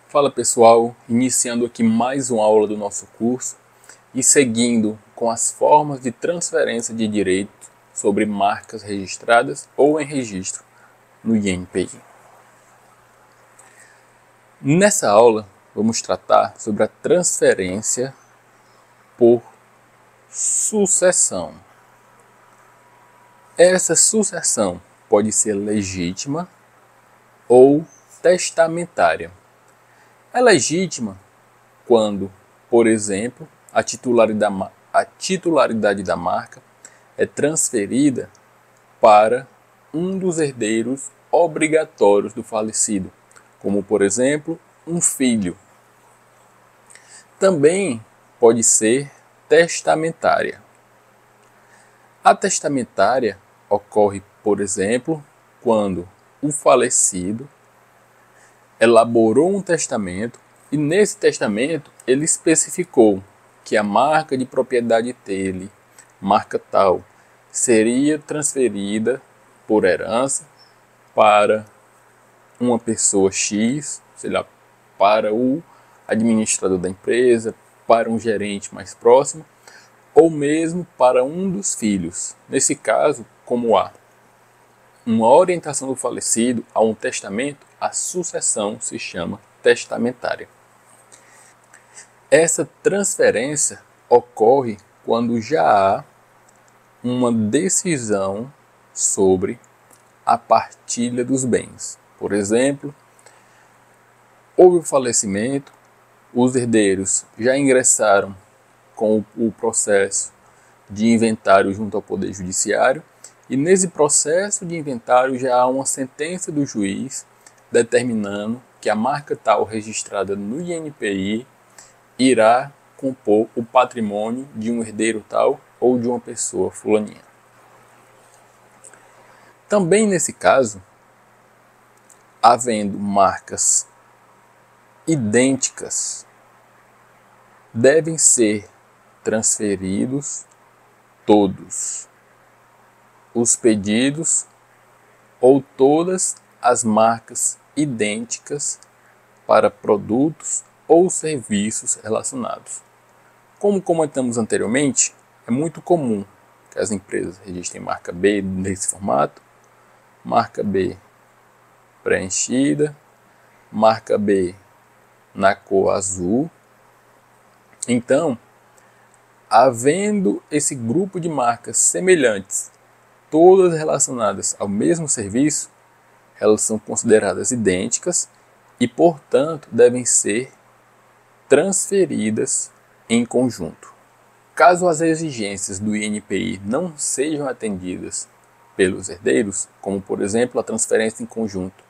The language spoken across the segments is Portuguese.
Fala pessoal, iniciando aqui mais uma aula do nosso curso e seguindo com as formas de transferência de direitos sobre marcas registradas ou em registro no INPI. Nessa aula vamos tratar sobre a transferência por sucessão. Essa sucessão pode ser legítima ou testamentária. É legítima quando, por exemplo, a titularidade da marca é transferida para um dos herdeiros obrigatórios do falecido, como, por exemplo, um filho. Também pode ser testamentária. A testamentária ocorre, por exemplo, quando o falecido elaborou um testamento e nesse testamento ele especificou que a marca de propriedade dele, marca tal, seria transferida por herança para uma pessoa X, sei lá, para o administrador da empresa, para um gerente mais próximo, ou mesmo para um dos filhos. Nesse caso, como há uma orientação do falecido a um testamento, a sucessão se chama testamentária. Essa transferência ocorre quando já há uma decisão sobre a partilha dos bens. Por exemplo, houve o falecimento, os herdeiros já ingressaram com o processo de inventário junto ao Poder Judiciário e nesse processo de inventário já há uma sentença do juiz determinando que a marca tal registrada no INPI irá compor o patrimônio de um herdeiro tal ou de uma pessoa fulaninha. Também nesse caso, havendo marcas idênticas, devem ser transferidos todos os pedidos ou todas as marcas idênticas para produtos ou serviços relacionados. Como comentamos anteriormente, é muito comum que as empresas registrem marca B nesse formato, marca B preenchida, marca B na cor azul. Então, havendo esse grupo de marcas semelhantes, todas relacionadas ao mesmo serviço, elas são consideradas idênticas e, portanto, devem ser transferidas em conjunto. Caso as exigências do INPI não sejam atendidas pelos herdeiros, como por exemplo a transferência em conjunto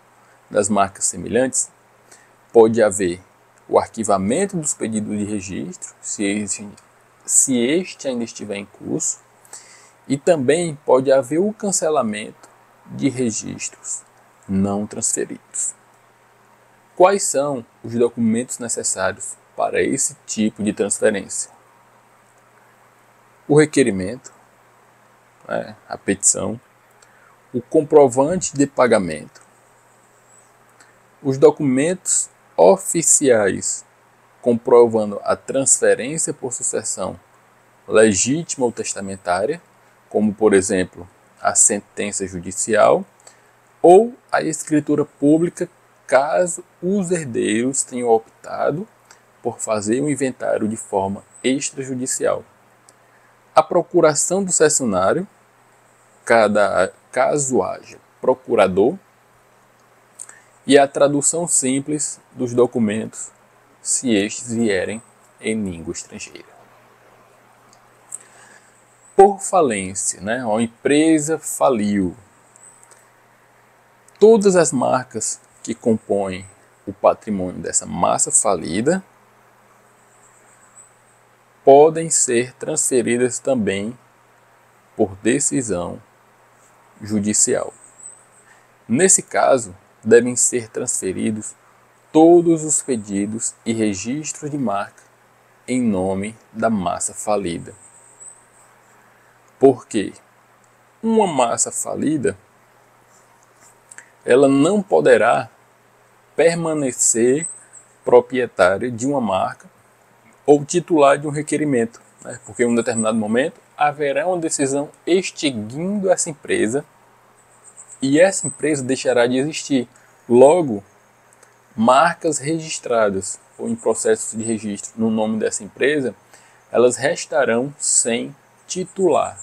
das marcas semelhantes, pode haver o arquivamento dos pedidos de registro, se este ainda estiver em curso, e também pode haver o cancelamento de registros não transferidos. Quais são os documentos necessários para esse tipo de transferência? O requerimento, a petição, o comprovante de pagamento, os documentos oficiais comprovando a transferência por sucessão legítima ou testamentária, como por exemplo a sentença judicial ou a escritura pública, caso os herdeiros tenham optado por fazer o inventário de forma extrajudicial. A procuração do cessionário, caso haja procurador, e a tradução simples dos documentos, se estes vierem em língua estrangeira. Por falência, uma empresa faliu. Todas as marcas que compõem o patrimônio dessa massa falida podem ser transferidas também por decisão judicial. Nesse caso, devem ser transferidos todos os pedidos e registros de marca em nome da massa falida. Porque uma massa falida, ela não poderá permanecer proprietária de uma marca ou titular de um requerimento, né? Porque em um determinado momento haverá uma decisão extinguindo essa empresa e essa empresa deixará de existir. Logo, marcas registradas ou em processos de registro no nome dessa empresa, elas restarão sem titular,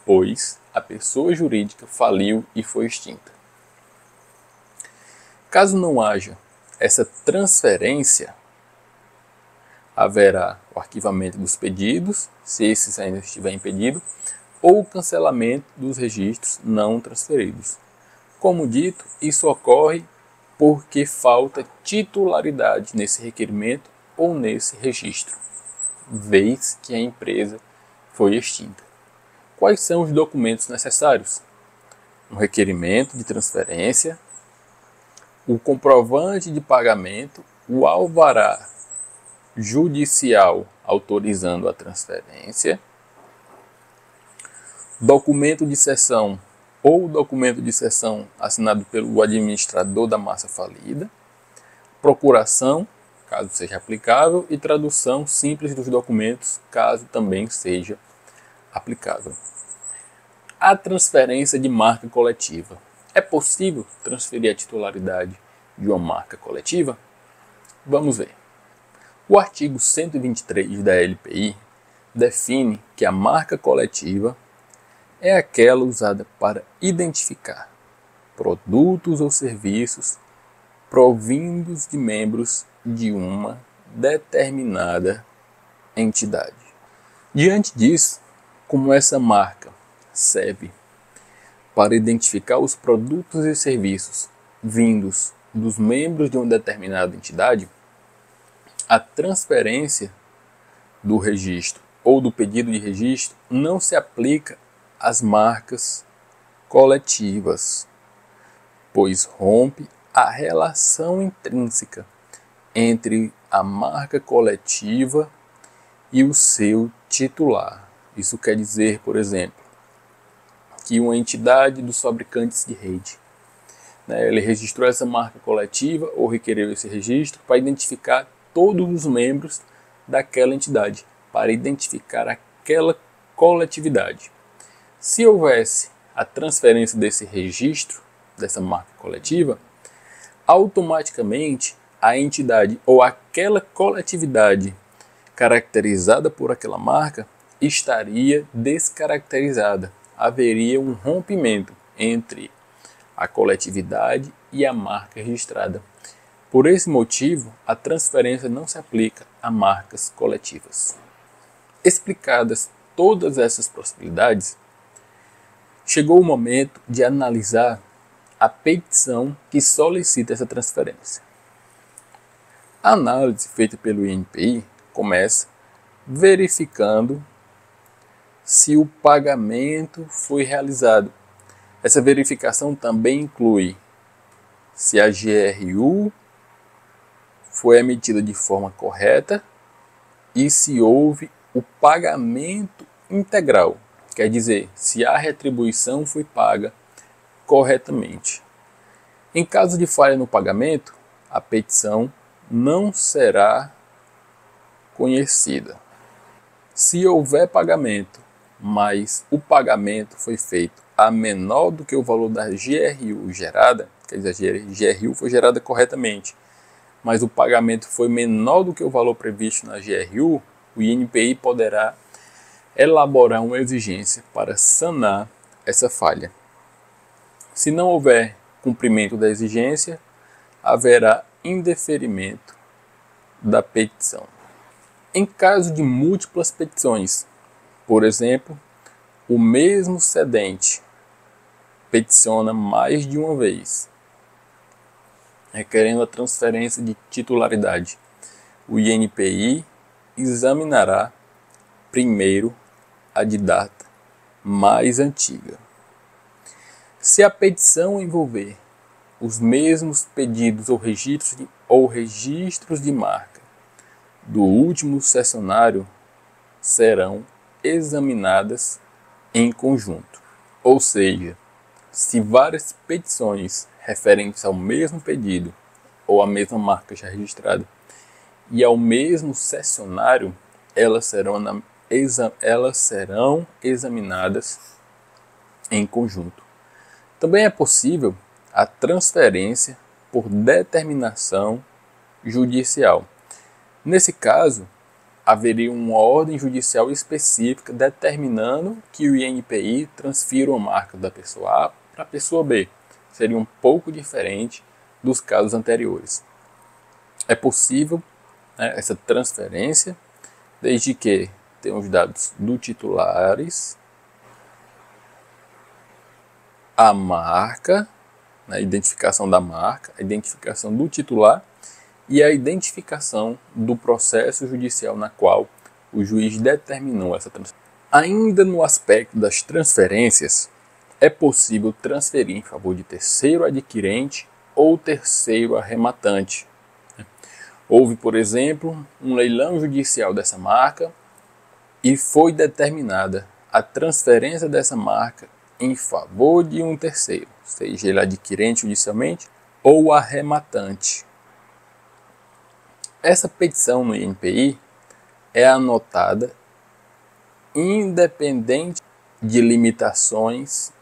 pois a pessoa jurídica faliu e foi extinta. Caso não haja essa transferência, haverá o arquivamento dos pedidos, se esses ainda estiverem impedido, ou o cancelamento dos registros não transferidos. Como dito, isso ocorre porque falta titularidade nesse requerimento ou nesse registro, vez que a empresa foi extinta. Quais são os documentos necessários? Um requerimento de transferência, o comprovante de pagamento, o alvará judicial autorizando a transferência, documento de cessão ou documento de cessão assinado pelo administrador da massa falida, procuração, caso seja aplicável, e tradução simples dos documentos, caso também seja aplicável. A transferência de marca coletiva. É possível transferir a titularidade de uma marca coletiva? Vamos ver. O artigo 123 da LPI define que a marca coletiva é aquela usada para identificar produtos ou serviços provindos de membros de uma determinada entidade. Diante disso, como essa marca serve para identificar os produtos e serviços vindos dos membros de uma determinada entidade, a transferência do registro ou do pedido de registro não se aplica às marcas coletivas, pois rompe a relação intrínseca entre a marca coletiva e o seu titular. Isso quer dizer, por exemplo, que uma entidade dos fabricantes de rede, ele registrou essa marca coletiva ou requereu esse registro para identificar todos os membros daquela entidade, para identificar aquela coletividade. Se houvesse a transferência desse registro, dessa marca coletiva, automaticamente a entidade ou aquela coletividade caracterizada por aquela marca estaria descaracterizada. Haveria um rompimento entre a coletividade e a marca registrada. Por esse motivo, a transferência não se aplica a marcas coletivas. Explicadas todas essas possibilidades, chegou o momento de analisar a petição que solicita essa transferência. A análise feita pelo INPI começa verificando se o pagamento foi realizado. Essa verificação também inclui se a GRU foi emitida de forma correta e se houve o pagamento integral, quer dizer, se a retribuição foi paga corretamente. Em caso de falha no pagamento, a petição não será conhecida. Se houver pagamento, mas o pagamento foi feito a menor do que o valor da GRU gerada, quer dizer, a GRU foi gerada corretamente, mas o pagamento foi menor do que o valor previsto na GRU, o INPI poderá elaborar uma exigência para sanar essa falha. Se não houver cumprimento da exigência, haverá indeferimento da petição. Em caso de múltiplas petições, por exemplo, o mesmo cedente peticiona mais de uma vez, requerendo a transferência de titularidade, o INPI examinará primeiro a de data mais antiga. Se a petição envolver os mesmos pedidos ou registros de marca do último cessionário, serão examinadas em conjunto. Ou seja, se várias petições referentes ao mesmo pedido ou à mesma marca já registrada e ao mesmo cessionário, elas serão examinadas em conjunto. Também é possível a transferência por determinação judicial. Nesse caso, haveria uma ordem judicial específica determinando que o INPI transfira uma marca da pessoa A para a pessoa B. Seria um pouco diferente dos casos anteriores. É possível, essa transferência, desde que tenham os dados do titulares, a marca, a identificação da marca, a identificação do titular e a identificação do processo judicial na qual o juiz determinou essa transferência. Ainda no aspecto das transferências, é possível transferir em favor de terceiro adquirente ou terceiro arrematante. Houve, por exemplo, um leilão judicial dessa marca e foi determinada a transferência dessa marca em favor de um terceiro, seja ele adquirente judicialmente ou arrematante. Essa petição no INPI é anotada independente de limitações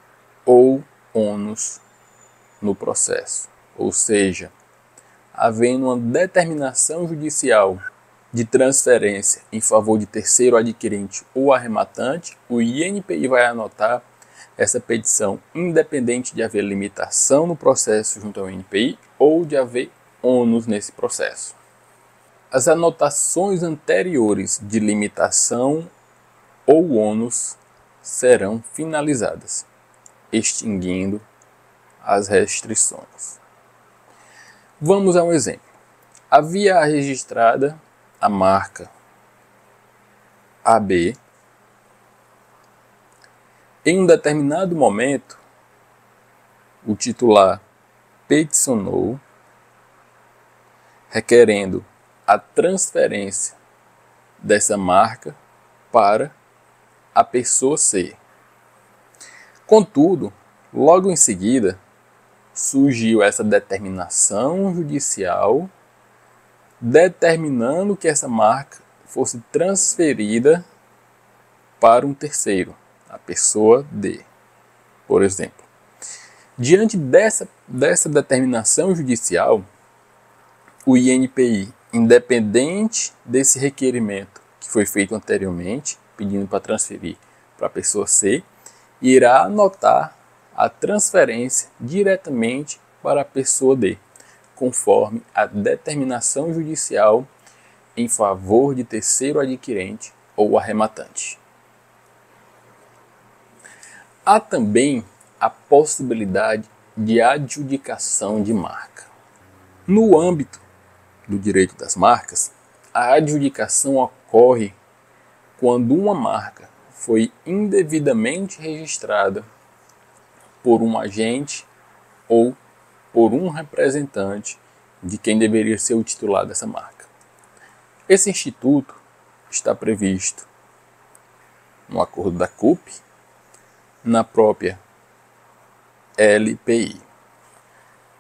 ou ônus no processo, ou seja, havendo uma determinação judicial de transferência em favor de terceiro adquirente ou arrematante, o INPI vai anotar essa petição independente de haver limitação no processo junto ao INPI ou de haver ônus nesse processo. As anotações anteriores de limitação ou ônus serão finalizadas, extinguindo as restrições. Vamos a um exemplo. Havia registrada a marca AB. Em um determinado momento, o titular peticionou requerendo a transferência dessa marca para a pessoa C. Contudo, logo em seguida, surgiu essa determinação judicial determinando que essa marca fosse transferida para um terceiro, a pessoa D, por exemplo. Diante dessa determinação judicial, o INPI, independente desse requerimento que foi feito anteriormente, pedindo para transferir para a pessoa C, irá anotar a transferência diretamente para a pessoa D, conforme a determinação judicial em favor de terceiro adquirente ou arrematante. Há também a possibilidade de adjudicação de marca. No âmbito do direito das marcas, a adjudicação ocorre quando uma marca foi indevidamente registrada por um agente ou por um representante de quem deveria ser o titular dessa marca. Esse instituto está previsto no acordo da CUP, na própria LPI.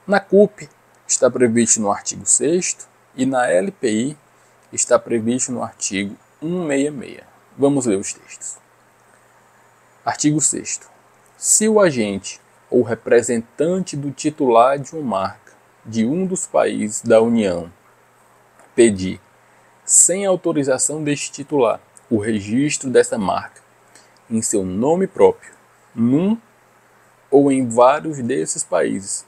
Na CUP está previsto no artigo 6º e na LPI está previsto no artigo 166. Vamos ler os textos. Artigo 6º. Se o agente ou representante do titular de uma marca de um dos países da União pedir, sem autorização deste titular, o registro dessa marca em seu nome próprio, num ou em vários desses países,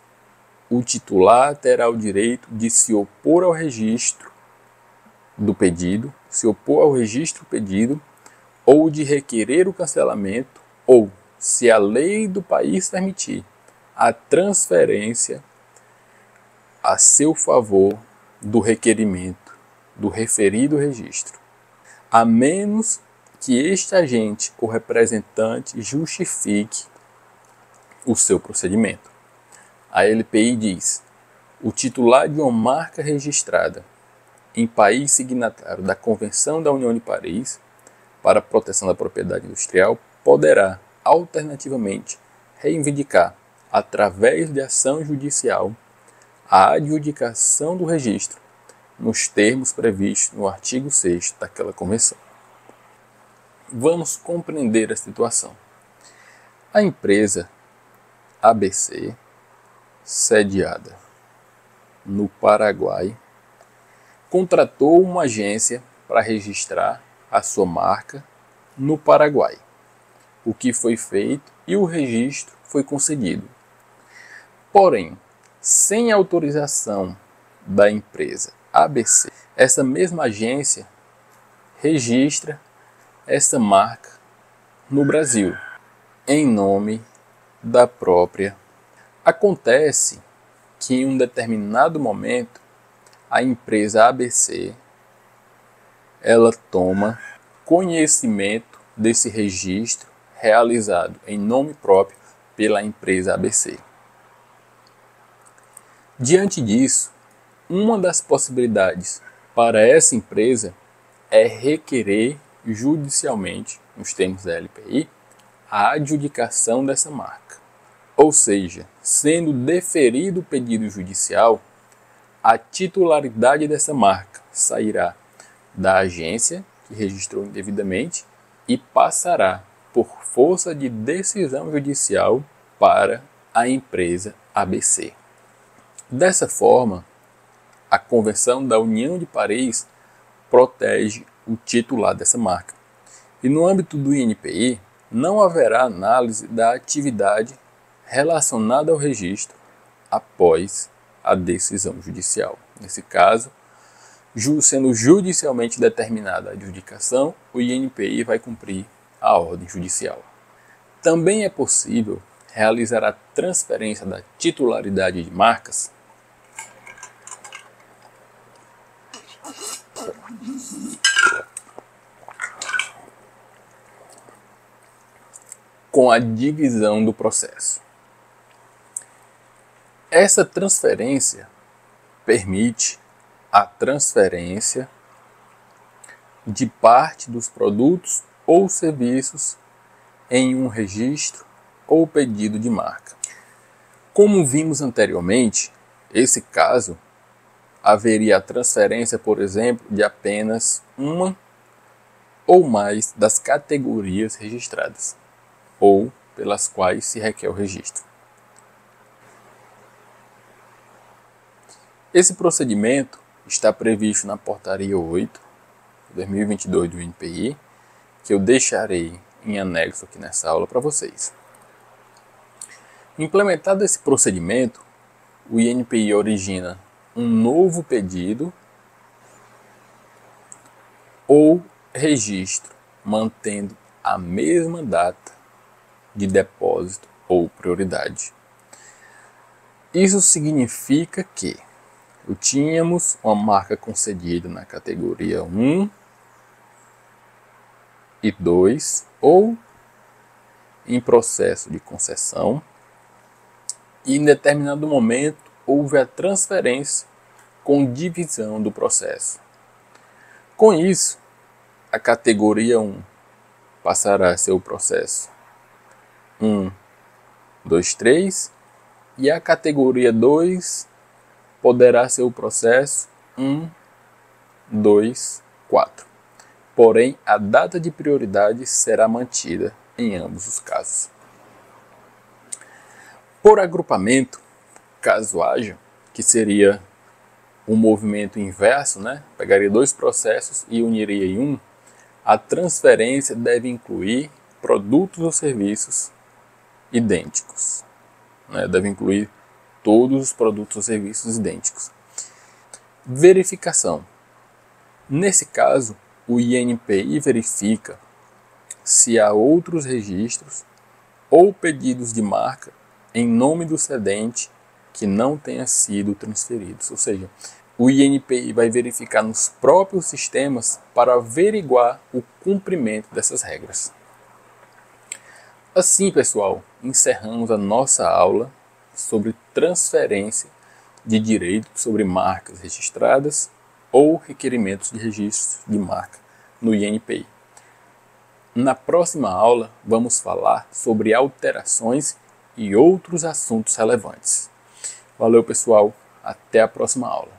o titular terá o direito de se opor ao registro do pedido, ou de requerer o cancelamento, ou, se a lei do país permitir, a transferência a seu favor do requerimento do referido registro, a menos que este agente ou representante justifique o seu procedimento. A LPI diz: o titular de uma marca registrada em país signatário da Convenção da União de Paris para a proteção da propriedade industrial poderá, alternativamente, reivindicar, através de ação judicial, a adjudicação do registro, nos termos previstos no artigo 6º daquela convenção. Vamos compreender a situação. A empresa ABC, sediada no Paraguai, contratou uma agência para registrar a sua marca no Paraguai, o que foi feito e o registro foi concedido. Porém, sem autorização da empresa ABC, essa mesma agência registra essa marca no Brasil, em nome da própria. Acontece que em um determinado momento, a empresa ABC, ela toma conhecimento desse registro realizado em nome próprio pela empresa ABC. Diante disso, uma das possibilidades para essa empresa é requerer judicialmente, nos termos da LPI, a adjudicação dessa marca. Ou seja, sendo deferido o pedido judicial, a titularidade dessa marca sairá da agência que registrou indevidamente e passará, por força de decisão judicial, para a empresa ABC. Dessa forma, a Convenção da União de Paris protege o titular dessa marca. E no âmbito do INPI, não haverá análise da atividade relacionada ao registro após a decisão judicial. Nesse caso, sendo judicialmente determinada a adjudicação, o INPI vai cumprir a ordem judicial. Também é possível realizar a transferência da titularidade de marcas com a divisão do processo. Essa transferência permite a transferência de parte dos produtos ou serviços em um registro ou pedido de marca. Como vimos anteriormente, esse caso haveria a transferência, por exemplo, de apenas uma ou mais das categorias registradas, ou pelas quais se requer o registro. Esse procedimento está previsto na Portaria 8 de 2022 do INPI, que eu deixarei em anexo aqui nessa aula para vocês. Implementado esse procedimento, o INPI origina um novo pedido ou registro, mantendo a mesma data de depósito ou prioridade. Isso significa que tínhamos uma marca concedida na categoria 1 e 2 ou em processo de concessão e em determinado momento houve a transferência com divisão do processo. Com isso, a categoria 1 passará a ser o processo 1, 2, 3 e a categoria 2 poderá ser o processo 1, 2, 4. Porém, a data de prioridade será mantida em ambos os casos. Por agrupamento, caso haja, que seria um movimento inverso, pegaria dois processos e uniria em um, a transferência deve incluir produtos ou serviços idênticos. Deve incluir todos os produtos ou serviços idênticos. Verificação. Nesse caso, o INPI verifica se há outros registros ou pedidos de marca em nome do cedente que não tenha sido transferidos. Ou seja, o INPI vai verificar nos próprios sistemas para averiguar o cumprimento dessas regras. Assim, pessoal, encerramos a nossa aula sobre transferência de direitos sobre marcas registradas ou requerimentos de registro de marca no INPI. Na próxima aula, vamos falar sobre alterações e outros assuntos relevantes. Valeu, pessoal. Até a próxima aula.